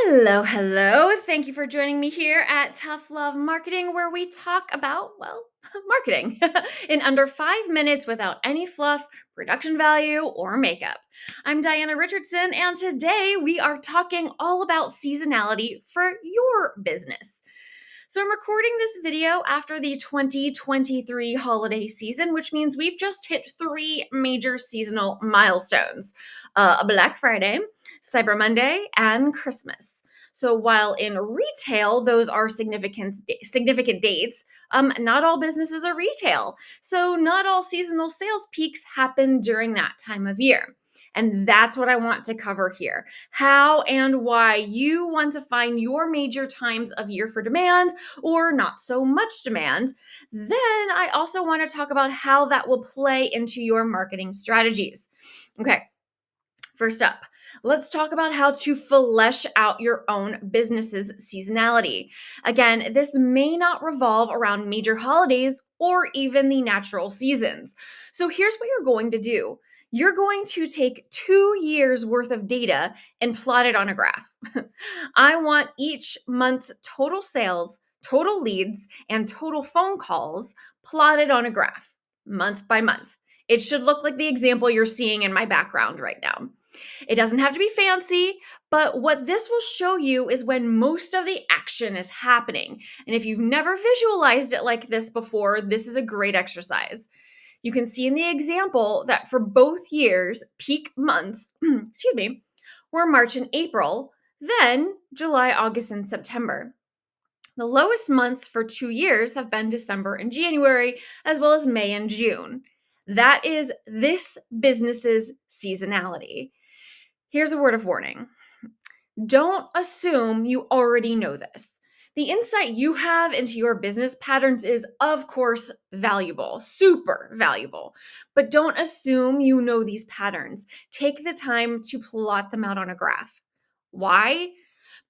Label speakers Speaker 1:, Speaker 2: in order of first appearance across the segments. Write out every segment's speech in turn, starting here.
Speaker 1: Hello, hello. Thank you for joining me here at Tough Love Marketing, where we talk about, marketing in under 5 minutes without any fluff, production value, or makeup. I'm Diana Richardson, and today we are talking all about seasonality for your business. So I'm recording this video after the 2023 holiday season, which means we've just hit three major seasonal milestones: a Black Friday, Cyber Monday, and Christmas. So while in retail, those are significant dates, not all businesses are retail. So not all seasonal sales peaks happen during that time of year. And that's what I want to cover here: how and why you want to find your major times of year for demand or not so much demand. Then I also want to talk about how that will play into your marketing strategies. Okay, first up, let's talk about how to flesh out your own business's seasonality. Again, this may not revolve around major holidays or even the natural seasons. So here's what you're going to do. You're going to take 2 years worth of data and plot it on a graph. I want each month's total sales, total leads, and total phone calls plotted on a graph, month by month. It should look like the example you're seeing in my background right now. It doesn't have to be fancy, but what this will show you is when most of the action is happening. And if you've never visualized it like this before, this is a great exercise. You can see in the example that for both years, peak months, were March and April, then July, August, and September. The lowest months for 2 years have been December and January, as well as May and June. That is this business's seasonality. Here's a word of warning. Don't assume you already know this. The insight you have into your business patterns is, of course, valuable, super valuable. But don't assume you know these patterns. Take the time to plot them out on a graph. Why?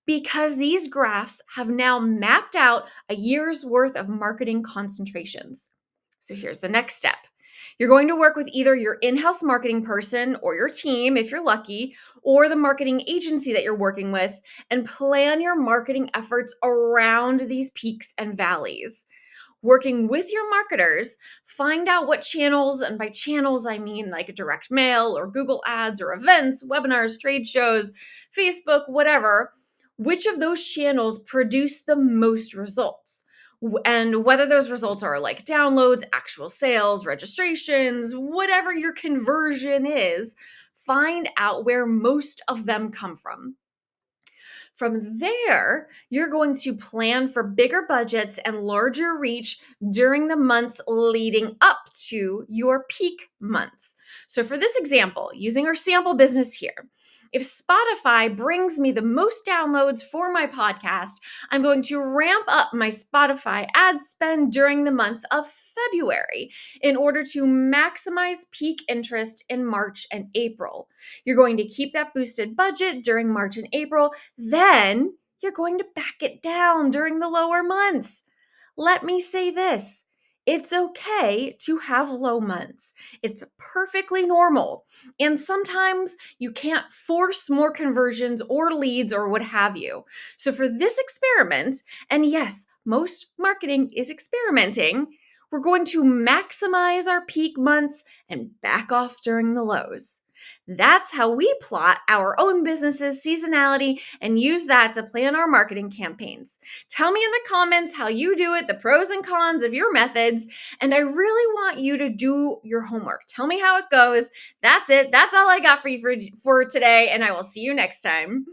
Speaker 1: Because these graphs have now mapped out a year's worth of marketing concentrations. So here's the next step. You're going to work with either your in-house marketing person or your team, if you're lucky, or the marketing agency that you're working with, and plan your marketing efforts around these peaks and valleys. Working with your marketers, find out what channels, and by channels, I mean like direct mail or Google ads or events, webinars, trade shows, Facebook, whatever, which of those channels produce the most results. And whether those results are like downloads, actual sales, registrations, whatever your conversion is, find out where most of them come from. From there, you're going to plan for bigger budgets and larger reach during the months leading up to your peak months. So, for this example, using our sample business here, if Spotify brings me the most downloads for my podcast, I'm going to ramp up my Spotify ad spend during the month of February in order to maximize peak interest in March and April. You're going to keep that boosted budget during March and April, then you're going to back it down during the lower months. Let me say this. It's okay to have low months. It's perfectly normal. And sometimes you can't force more conversions or leads or what have you. So for this experiment, and yes, most marketing is experimenting, we're going to maximize our peak months and back off during the lows. That's how we plot our own business's seasonality and use that to plan our marketing campaigns. Tell me in the comments how you do it, the pros and cons of your methods, and I really want you to do your homework. Tell me how it goes. That's it. That's all I got for you for today, and I will see you next time.